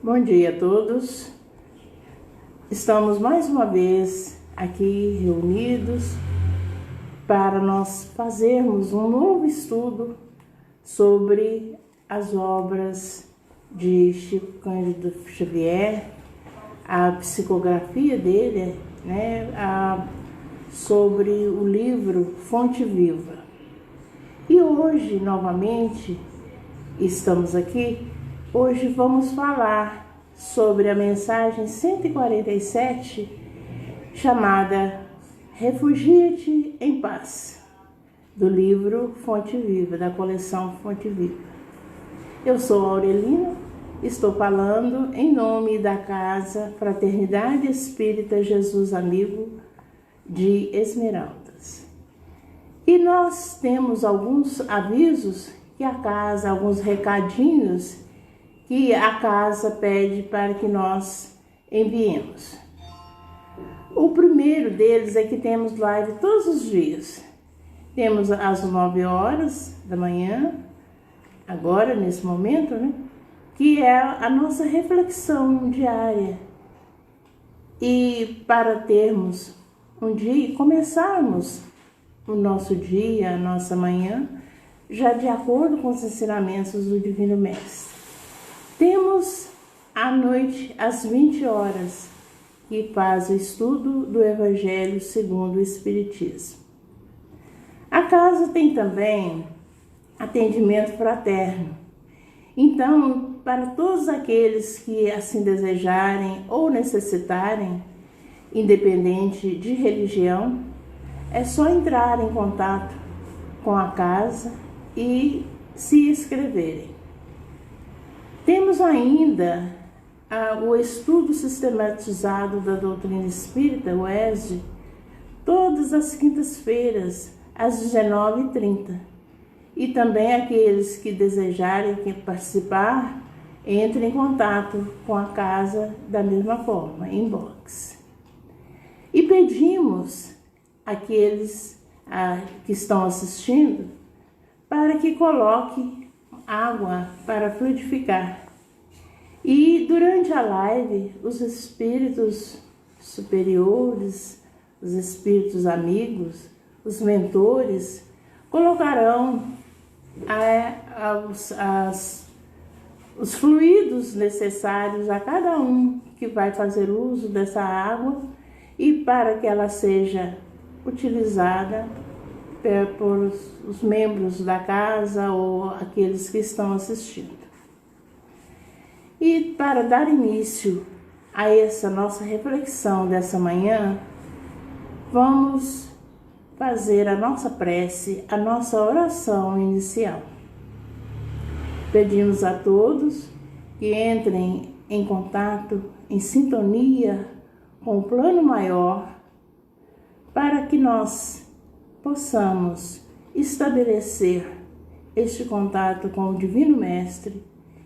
Bom dia a todos. Estamos mais uma vez aqui reunidos para nós fazermos um novo estudo sobre as obras de Chico Cândido Xavier, a psicografia dele, sobre o livro Fonte Viva. E hoje, novamente, estamos aqui. Hoje vamos falar sobre a mensagem 147, chamada Refugia-te em Paz, do livro Fonte Viva, da coleção Fonte Viva. Eu sou Aurelina, estou falando em nome da Casa Fraternidade Espírita Jesus Amigo de Esmeraldas. E nós temos alguns avisos que a casa, alguns recadinhos que a casa pede para que nós enviemos. O primeiro deles é que temos live todos os dias. Temos às 9 horas da manhã, agora nesse momento, que é a nossa reflexão diária. E para termos um dia e começarmos o nosso dia, a nossa manhã, já de acordo com os ensinamentos do Divino Mestre. Temos à noite, às 20 horas, que faz o estudo do Evangelho segundo o Espiritismo. A casa tem também atendimento fraterno. Então, para todos aqueles que assim desejarem ou necessitarem, independente de religião, é só entrar em contato com a casa e se inscreverem. Temos ainda o estudo sistematizado da doutrina espírita, o ESD, todas as quintas-feiras, às 19h30. E também aqueles que desejarem participar, entrem em contato com a casa da mesma forma, inbox. E pedimos àqueles que estão assistindo para que coloque água para fluidificar. E durante a live, os espíritos superiores, os espíritos amigos, os mentores, colocarão os fluidos necessários a cada um que vai fazer uso dessa água e para que ela seja utilizada por os membros da casa ou aqueles que estão assistindo. E para dar início a essa nossa reflexão dessa manhã, vamos fazer a nossa prece, a nossa oração inicial. Pedimos a todos que entrem em contato, em sintonia com o plano maior, para que nós possamos estabelecer este contato com o Divino Mestre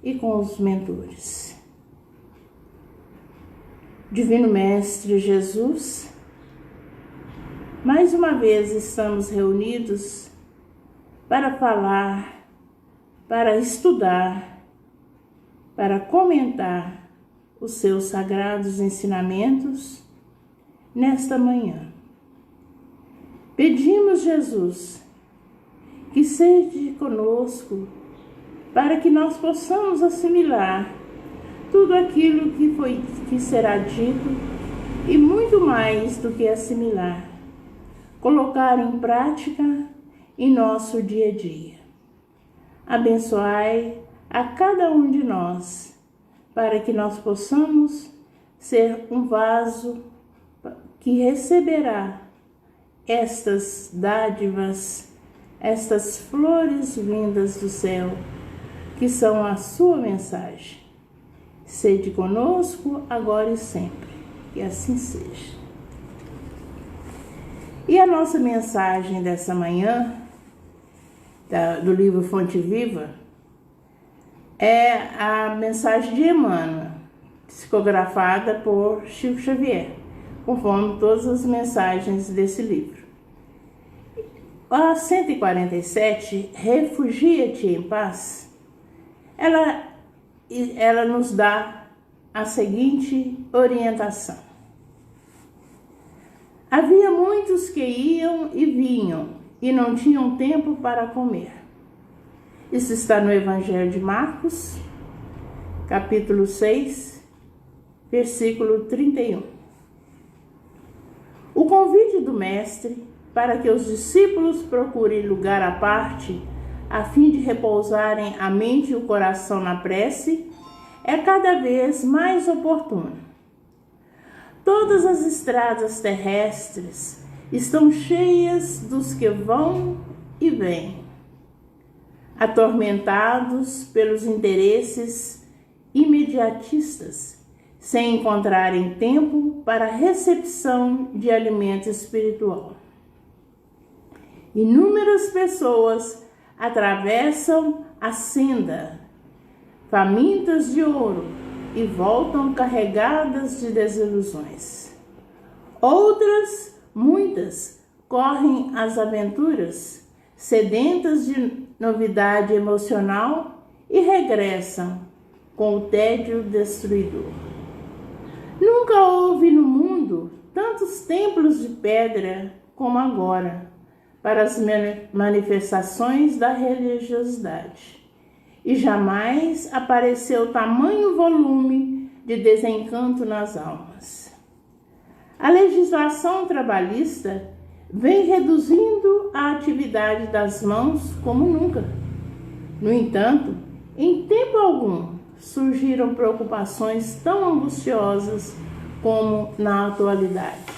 e com os mentores. Divino Mestre Jesus, mais uma vez estamos reunidos para falar, para estudar, para comentar os seus sagrados ensinamentos nesta manhã. Pedimos, Jesus, que seja conosco para que nós possamos assimilar tudo aquilo que será dito e muito mais do que assimilar, colocar em prática em nosso dia a dia. Abençoai a cada um de nós para que nós possamos ser um vaso que receberá estas dádivas, estas flores vindas do céu, que são a sua mensagem. Sede conosco, agora e sempre, que assim seja. E a nossa mensagem dessa manhã, do livro Fonte Viva, é a mensagem de Emmanuel, psicografada por Chico Xavier, conforme todas as mensagens desse livro. A 147, Refugia-te em Paz, ela nos dá a seguinte orientação. Havia muitos que iam e vinham e não tinham tempo para comer. Isso está no Evangelho de Marcos, capítulo 6, versículo 31. O convite do Mestre para que os discípulos procurem lugar à parte, a fim de repousarem a mente e o coração na prece, é cada vez mais oportuno. Todas as estradas terrestres estão cheias dos que vão e vêm, atormentados pelos interesses imediatistas, sem encontrarem tempo para a recepção de alimento espiritual. Inúmeras pessoas atravessam a senda, famintas de ouro, e voltam carregadas de desilusões. Outras, muitas, correm as aventuras, sedentas de novidade emocional, e regressam com o tédio destruidor. Nunca houve no mundo tantos templos de pedra como agora para as manifestações da religiosidade. E jamais apareceu tamanho volume de desencanto nas almas. A legislação trabalhista vem reduzindo a atividade das mãos como nunca. No entanto, em tempo algum surgiram preocupações tão angustiosas como na atualidade.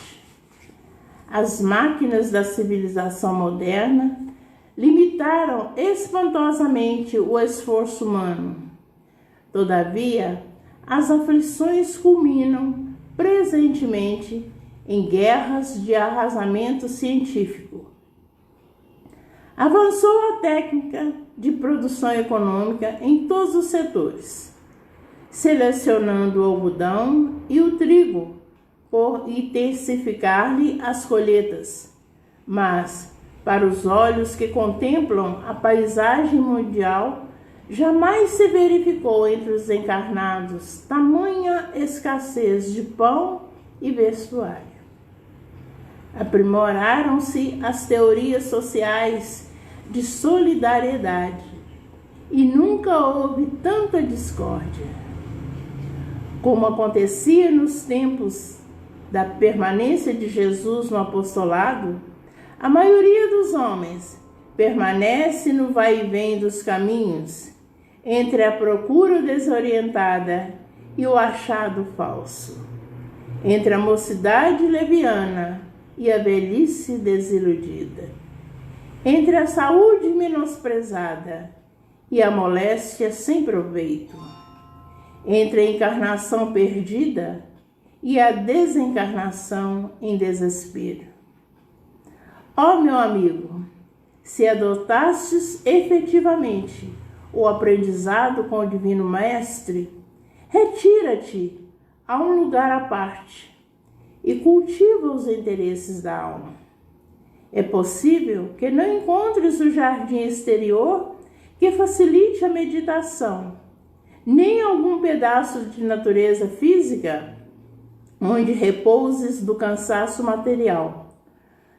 As máquinas da civilização moderna limitaram espantosamente o esforço humano. Todavia, as aflições culminam presentemente em guerras de arrasamento científico. Avançou a técnica de produção econômica em todos os setores, selecionando o algodão e o trigo por intensificar-lhe as colheitas, mas para os olhos que contemplam a paisagem mundial, jamais se verificou entre os encarnados tamanha escassez de pão e vestuário. Aprimoraram-se as teorias sociais de solidariedade e nunca houve tanta discórdia. Como acontecia nos tempos da permanência de Jesus no apostolado, a maioria dos homens permanece no vai e vem dos caminhos, entre a procura desorientada e o achado falso, entre a mocidade leviana e a velhice desiludida, entre a saúde menosprezada e a moléstia sem proveito, entre a encarnação perdida e a desencarnação em desespero. Ó meu amigo, se adotastes efetivamente o aprendizado com o Divino Mestre, retira-te a um lugar à parte e cultiva os interesses da alma. É possível que não encontres o jardim exterior que facilite a meditação, nem algum pedaço de natureza física onde repouses do cansaço material.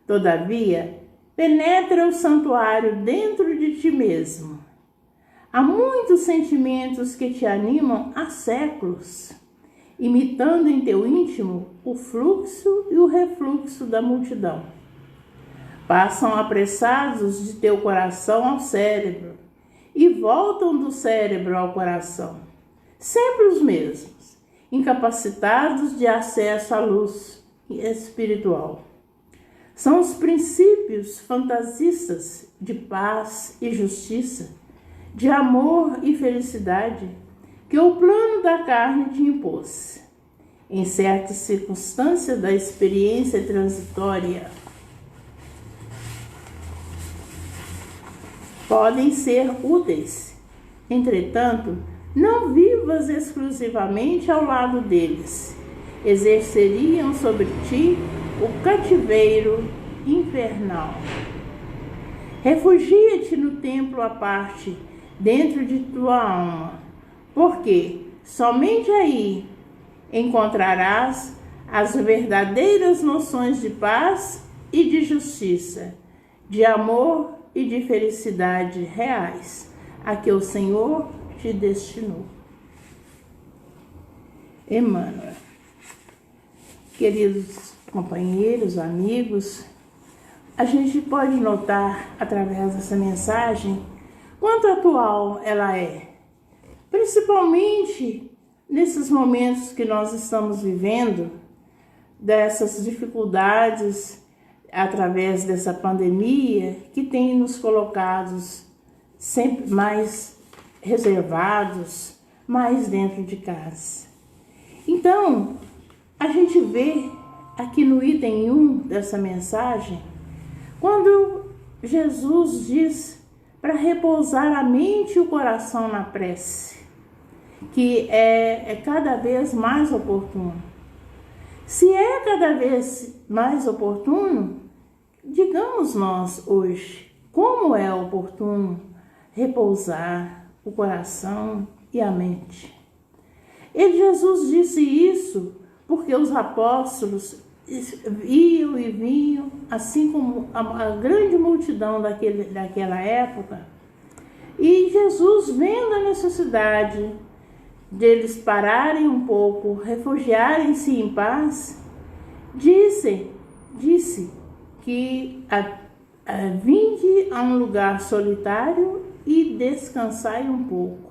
Todavia, penetra o santuário dentro de ti mesmo. Há muitos sentimentos que te animam há séculos, imitando em teu íntimo o fluxo e o refluxo da multidão. Passam apressados de teu coração ao cérebro e voltam do cérebro ao coração, sempre os mesmos, incapacitados de acesso à luz espiritual. São os princípios fantasistas de paz e justiça, de amor e felicidade, que o plano da carne te impôs. Em certas circunstâncias da experiência transitória, podem ser úteis. Entretanto, não vivas exclusivamente ao lado deles. Exerceriam sobre ti o cativeiro infernal. Refugia-te no templo à parte, dentro de tua alma, porque somente aí encontrarás as verdadeiras noções de paz e de justiça, de amor e de felicidade reais, a que o Senhor te destinou. Emmanuel. Queridos companheiros, amigos, a gente pode notar através dessa mensagem quanto atual ela é, principalmente nesses momentos que nós estamos vivendo, dessas dificuldades através dessa pandemia que tem nos colocados sempre mais reservados, mais dentro de casa. Então, a gente vê aqui no item 1 dessa mensagem, quando Jesus diz para repousar a mente e o coração na prece, que é cada vez mais oportuno. Se é cada vez mais oportuno, digamos nós hoje, como é oportuno repousar o coração e a mente. Jesus disse isso porque os apóstolos iam e vinham, assim como a grande multidão daquela época, e Jesus, vendo a necessidade deles pararem um pouco, refugiarem-se em paz, disse que vinde a um lugar solitário e descansai um pouco.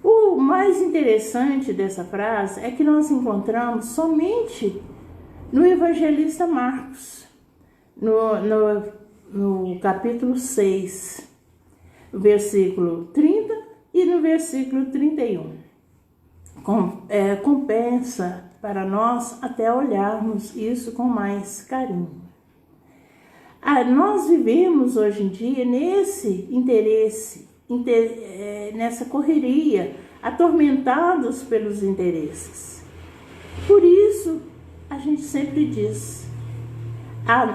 O mais interessante dessa frase é que nós encontramos somente no evangelista Marcos, no capítulo 6, versículo 30 e no versículo 31. Compensa para nós até olharmos isso com mais carinho. Nós vivemos hoje em dia nesse interesse, nessa correria, atormentados pelos interesses. Por isso, a gente sempre diz,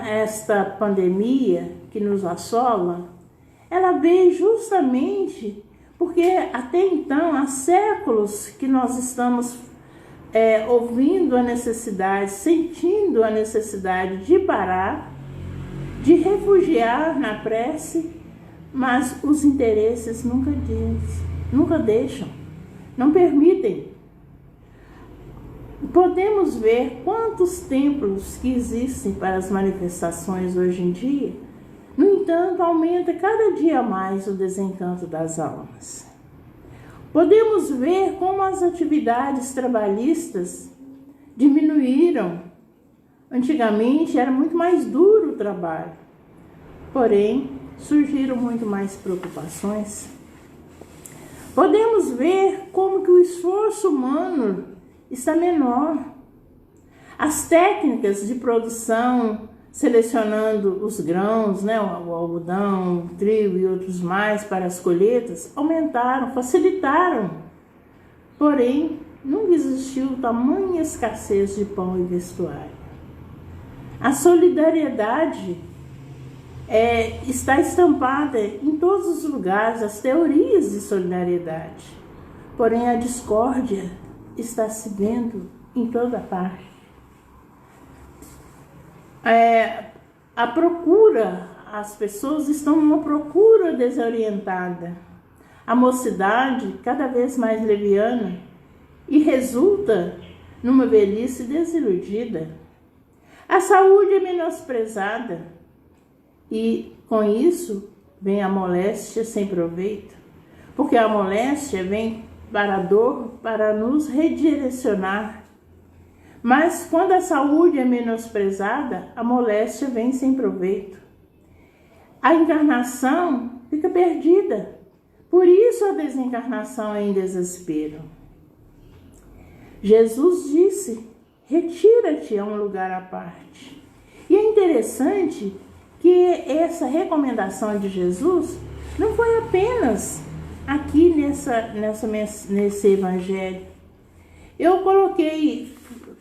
esta pandemia que nos assola, ela veio justamente porque até então, há séculos que nós estamos ouvindo a necessidade, sentindo a necessidade de parar, de refugiar na prece, mas os interesses nunca deixam, não permitem. Podemos ver quantos templos que existem para as manifestações hoje em dia. No entanto, aumenta cada dia mais o desencanto das almas. Podemos ver como as atividades trabalhistas diminuíram. Antigamente era muito mais duro o trabalho, porém surgiram muito mais preocupações. Podemos ver como que o esforço humano está menor. As técnicas de produção, selecionando os grãos, o algodão, o trigo e outros mais para as colheitas, aumentaram, facilitaram. Porém, nunca existiu tamanha escassez de pão e vestuário. A solidariedade está estampada em todos os lugares, as teorias de solidariedade. Porém, a discórdia está se vendo em toda parte. A procura, as pessoas estão numa procura desorientada. A mocidade cada vez mais leviana e resulta numa velhice desiludida. A saúde é menosprezada e com isso vem a moléstia sem proveito, porque a moléstia vem para a dor, para nos redirecionar. Mas quando a saúde é menosprezada, a moléstia vem sem proveito. A encarnação fica perdida. Por isso a desencarnação é em desespero. Jesus disse: retira-te a um lugar à parte. E é interessante que essa recomendação de Jesus não foi apenas aqui nesse evangelho. Eu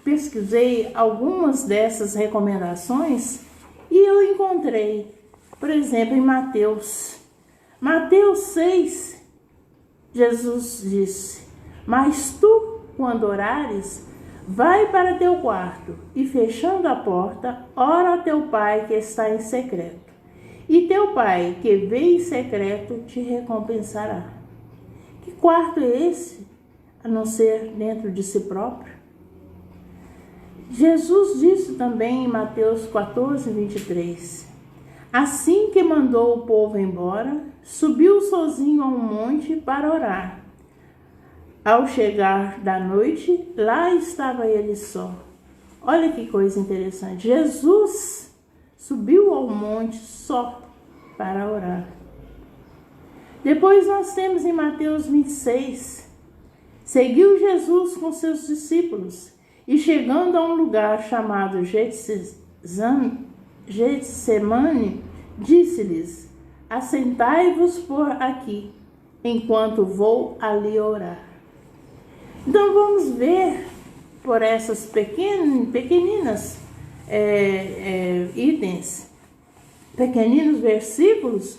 pesquisei algumas dessas recomendações e eu encontrei, por exemplo, em Mateus 6, Jesus disse: mas tu quando orares, vai para teu quarto e, fechando a porta, ora a teu pai que está em secreto. E teu pai que vê em secreto te recompensará. Que quarto é esse, a não ser dentro de si próprio? Jesus disse também em Mateus 14, 23. Assim que mandou o povo embora, subiu sozinho a um monte para orar. Ao chegar da noite, lá estava ele só. Olha que coisa interessante. Jesus subiu ao monte só para orar. Depois nós temos em Mateus 26. Seguiu Jesus com seus discípulos e, chegando a um lugar chamado Getsemane, disse-lhes: assentai-vos por aqui, enquanto vou ali orar. Então vamos ver por essas pequeninas itens, pequeninos versículos,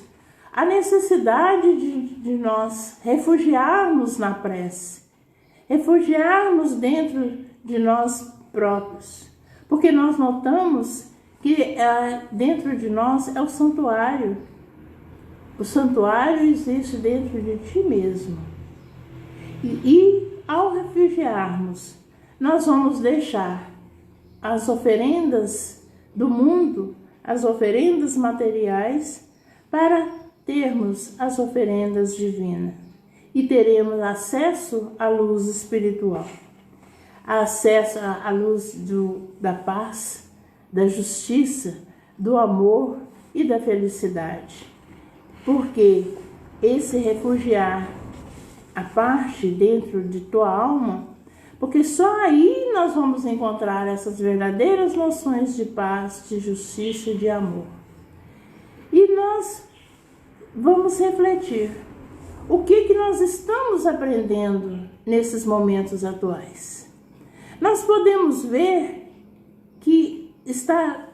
a necessidade de nós refugiarmos na prece, refugiarmos dentro de nós próprios, porque nós notamos que dentro de nós é o santuário. O santuário existe dentro de ti mesmo. E ao refugiarmos, nós vamos deixar as oferendas do mundo, as oferendas materiais, para termos as oferendas divinas. E teremos acesso à luz espiritual, acesso à luz da paz, da justiça, do amor e da felicidade. Porque esse refugiar a parte dentro de tua alma, porque só aí nós vamos encontrar essas verdadeiras noções de paz, de justiça e de amor. E nós vamos refletir o que nós estamos aprendendo nesses momentos atuais. Nós podemos ver que está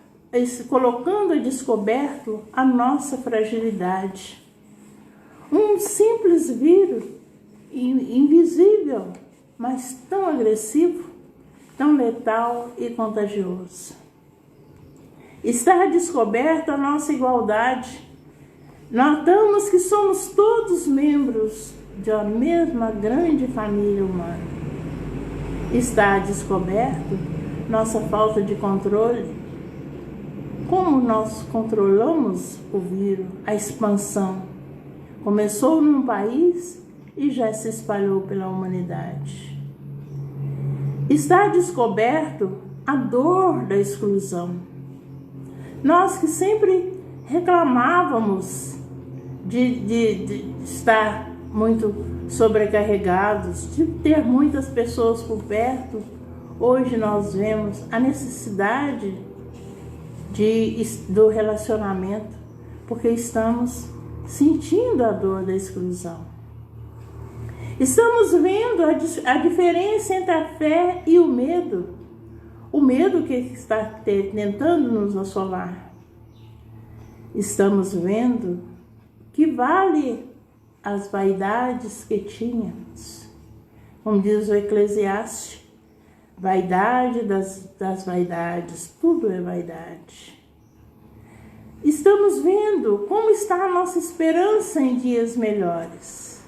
colocando a descoberto a nossa fragilidade. Um simples vírus invisível, mas tão agressivo, tão letal e contagioso. Está descoberta a nossa igualdade. Notamos que somos todos membros de uma mesma grande família humana. Está descoberto nossa falta de controle. Como nós controlamos o vírus, a expansão? Começou num país e já se espalhou pela humanidade. Está descoberto a dor da exclusão. Nós que sempre reclamávamos de estar muito sobrecarregados, de ter muitas pessoas por perto, hoje nós vemos a necessidade do relacionamento, porque estamos sentindo a dor da exclusão. Estamos vendo a diferença entre a fé e o medo que está tentando nos assolar. Estamos vendo que vale as vaidades que tínhamos. Como diz o Eclesiastes, vaidade das vaidades, tudo é vaidade. Estamos vendo como está a nossa esperança em dias melhores.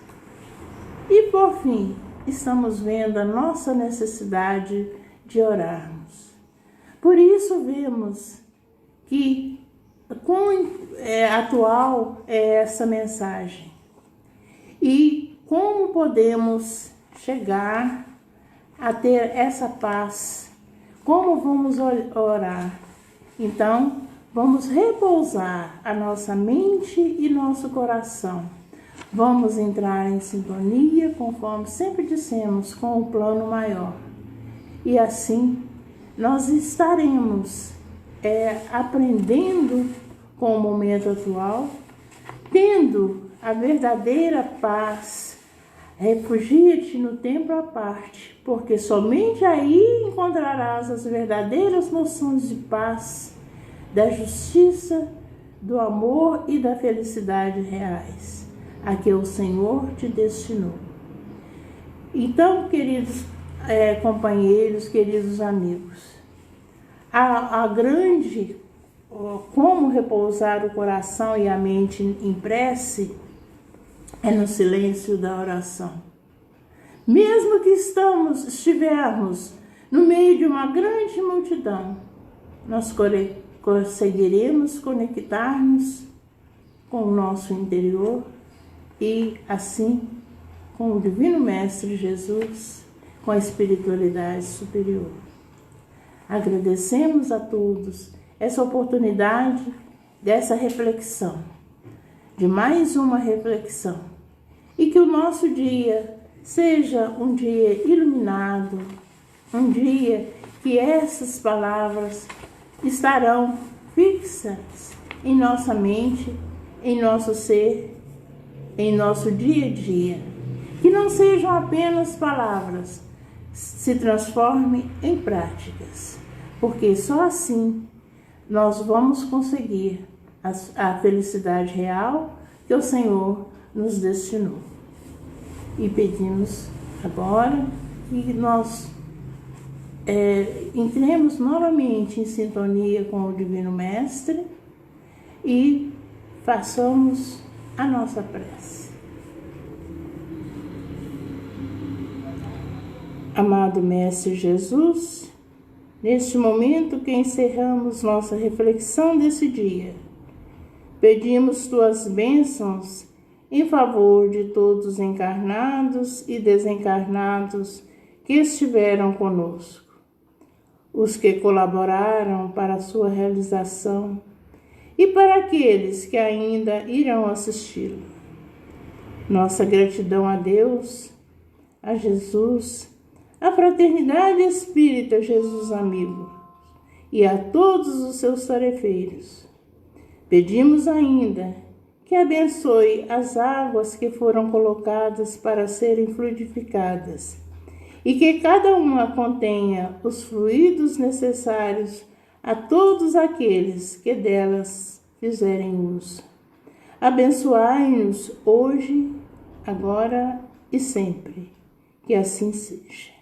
E por fim, estamos vendo a nossa necessidade de orarmos. Por isso vemos que quão atual é essa mensagem e como podemos chegar a ter essa paz, como vamos orar. Então, vamos repousar a nossa mente e nosso coração. Vamos entrar em sintonia, conforme sempre dissemos, com o plano maior. E assim, nós estaremos aprendendo com o momento atual, tendo a verdadeira paz. Refugia-te no templo à parte, porque somente aí encontrarás as verdadeiras noções de paz, da justiça, do amor e da felicidade reais, a que o Senhor te destinou. Então, queridos, companheiros, queridos amigos. A grande como repousar o coração e a mente em prece é no silêncio da oração. Mesmo que estivermos no meio de uma grande multidão, nós conseguiremos conectar-nos com o nosso interior e, assim, com o Divino Mestre Jesus, com a espiritualidade superior. Agradecemos a todos essa oportunidade dessa reflexão, de mais uma reflexão, e que o nosso dia seja um dia iluminado, um dia que essas palavras estarão fixas em nossa mente, em nosso ser, em nosso dia a dia. Que não sejam apenas palavras, se transformem em práticas, porque só assim nós vamos conseguir a felicidade real que o Senhor nos destinou. E pedimos agora que nós entremos novamente em sintonia com o Divino Mestre e façamos a nossa prece. Amado Mestre Jesus, neste momento que encerramos nossa reflexão desse dia, pedimos tuas bênçãos em favor de todos os encarnados e desencarnados que estiveram conosco, os que colaboraram para a sua realização e para aqueles que ainda irão assisti-lo. Nossa gratidão a Deus, a Jesus, à Fraternidade Espírita Jesus Amigo e a todos os seus tarefeiros. Pedimos ainda que abençoe as águas que foram colocadas para serem fluidificadas e que cada uma contenha os fluidos necessários a todos aqueles que delas fizerem uso. Abençoai-nos hoje, agora e sempre. Que assim seja.